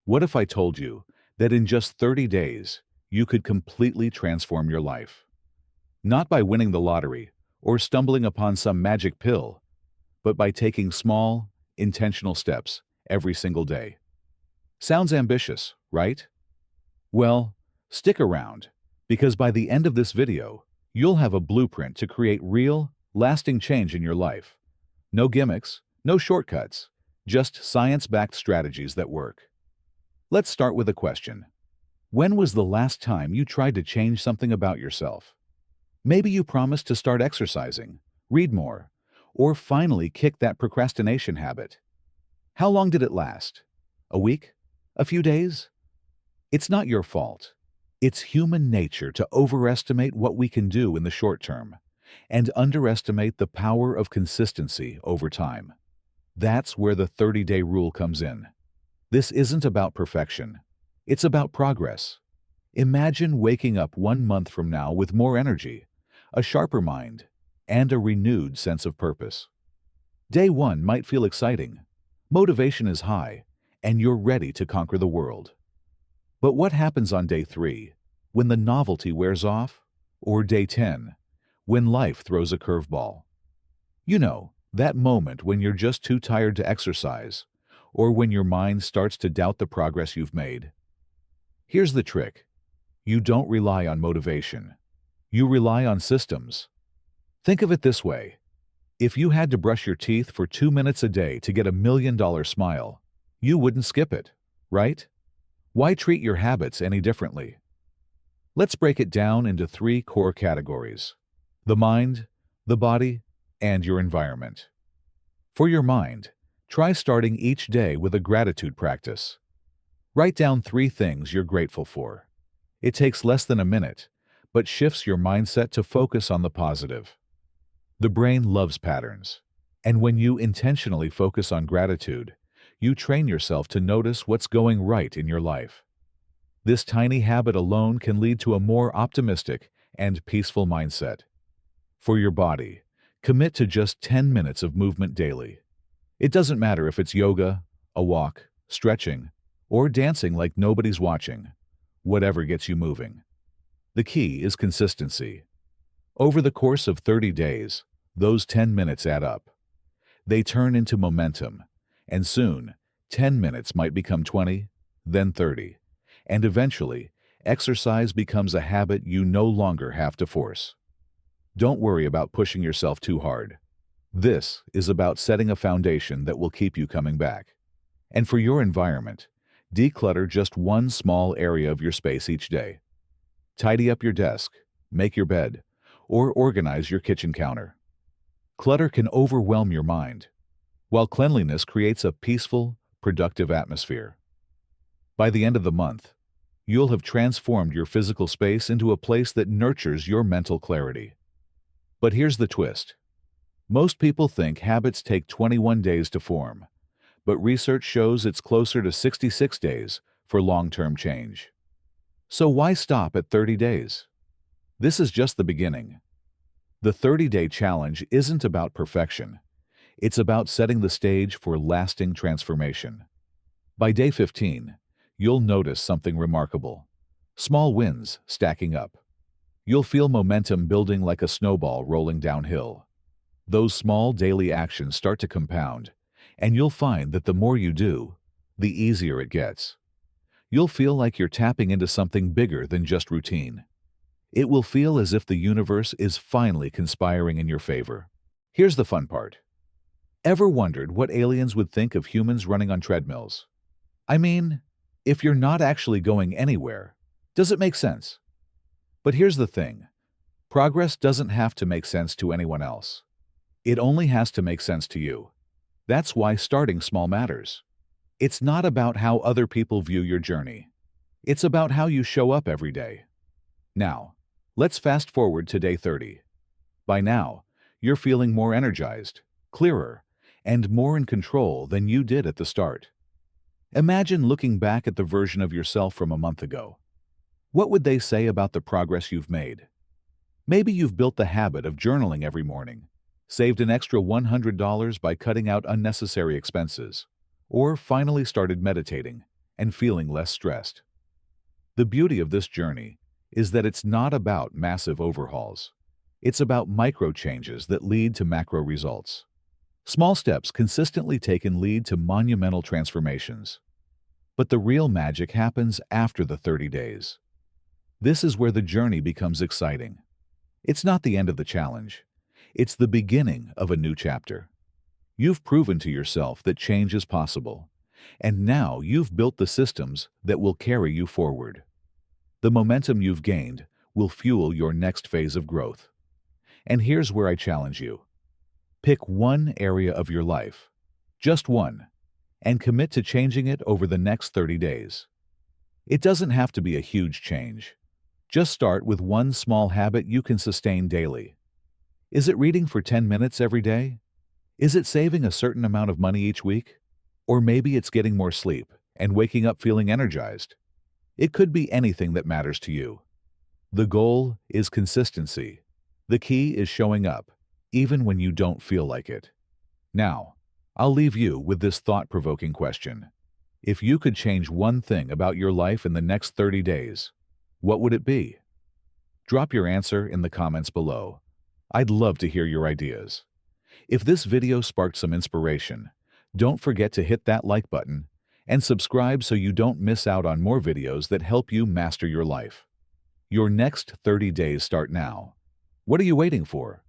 What if I told you that in just 30 days, you could completely transform your life? Not by winning the lottery or stumbling upon some magic pill, but by taking small, intentional steps every single day. Sounds ambitious, right? Well, stick around, because by the end of this video, you'll have a blueprint to create real, lasting change in your life. No gimmicks, no shortcuts, just science-backed strategies that work. Let's start with a question. When was the last time you tried to change something about yourself? Maybe you promised to start exercising, read more, or finally kick that procrastination habit. How long did it last? A week? A few days? It's not your fault. It's human nature to overestimate what we can do in the short term and underestimate the power of consistency over time. That's where the 30-day rule comes in. This isn't about perfection. It's about progress. Imagine waking up 1 month from now with more energy, a sharper mind, and a renewed sense of purpose. Day 1 might feel exciting. Motivation is high, and you're ready to conquer the world. But what happens on day 3, when the novelty wears off? Or day 10, when life throws a curveball? You know, that moment when you're just too tired to exercise, or when your mind starts to doubt the progress you've made. Here's the trick. You don't rely on motivation. You rely on systems. Think of it this way. If you had to brush your teeth for 2 minutes a day to get a $1 million smile, you wouldn't skip it, right? Why treat your habits any differently? Let's break it down into 3 core categories: the mind, the body, and your environment. For your mind, try starting each day with a gratitude practice. Write down 3 things you're grateful for. It takes less than a minute, but shifts your mindset to focus on the positive. The brain loves patterns, and when you intentionally focus on gratitude, you train yourself to notice what's going right in your life. This tiny habit alone can lead to a more optimistic and peaceful mindset. For your body, commit to just 10 minutes of movement daily. It doesn't matter if it's yoga, a walk, stretching, or dancing like nobody's watching. Whatever gets you moving. The key is consistency. Over the course of 30 days, those 10 minutes add up. They turn into momentum, and soon, 10 minutes might become 20, then 30, and eventually, exercise becomes a habit you no longer have to force. Don't worry about pushing yourself too hard. This is about setting a foundation that will keep you coming back. And for your environment, declutter just one small area of your space each day. Tidy up your desk, make your bed, or organize your kitchen counter. Clutter can overwhelm your mind, while cleanliness creates a peaceful, productive atmosphere. By the end of the month, you'll have transformed your physical space into a place that nurtures your mental clarity. But here's the twist. Most people think habits take 21 days to form, but research shows it's closer to 66 days for long-term change. So why stop at 30 days? This is just the beginning. The 30-day challenge isn't about perfection. It's about setting the stage for lasting transformation. By day 15, you'll notice something remarkable. Small wins stacking up. You'll feel momentum building like a snowball rolling downhill. Those small daily actions start to compound, and you'll find that the more you do, the easier it gets. You'll feel like you're tapping into something bigger than just routine. It will feel as if the universe is finally conspiring in your favor. Here's the fun part. Ever wondered what aliens would think of humans running on treadmills? I mean, if you're not actually going anywhere, does it make sense? But here's the thing. Progress doesn't have to make sense to anyone else. It only has to make sense to you. That's why starting small matters. It's not about how other people view your journey. It's about how you show up every day. Now, let's fast forward to day 30. By now, you're feeling more energized, clearer, and more in control than you did at the start. Imagine looking back at the version of yourself from a month ago. What would they say about the progress you've made? Maybe you've built the habit of journaling every morning, saved an extra $100 by cutting out unnecessary expenses, or finally started meditating and feeling less stressed. The beauty of this journey is that it's not about massive overhauls. It's about micro changes that lead to macro results. Small steps consistently taken lead to monumental transformations. But the real magic happens after the 30 days. This is where the journey becomes exciting. It's not the end of the challenge. It's the beginning of a new chapter. You've proven to yourself that change is possible, and now you've built the systems that will carry you forward. The momentum you've gained will fuel your next phase of growth. And here's where I challenge you. Pick one area of your life, just one, and commit to changing it over the next 30 days. It doesn't have to be a huge change. Just start with one small habit you can sustain daily. Is it reading for 10 minutes every day? Is it saving a certain amount of money each week? Or maybe it's getting more sleep and waking up feeling energized. It could be anything that matters to you. The goal is consistency. The key is showing up, even when you don't feel like it. Now, I'll leave you with this thought-provoking question. If you could change one thing about your life in the next 30 days, what would it be? Drop your answer in the comments below. I'd love to hear your ideas. If this video sparked some inspiration, don't forget to hit that like button and subscribe so you don't miss out on more videos that help you master your life. Your next 30 days start now. What are you waiting for?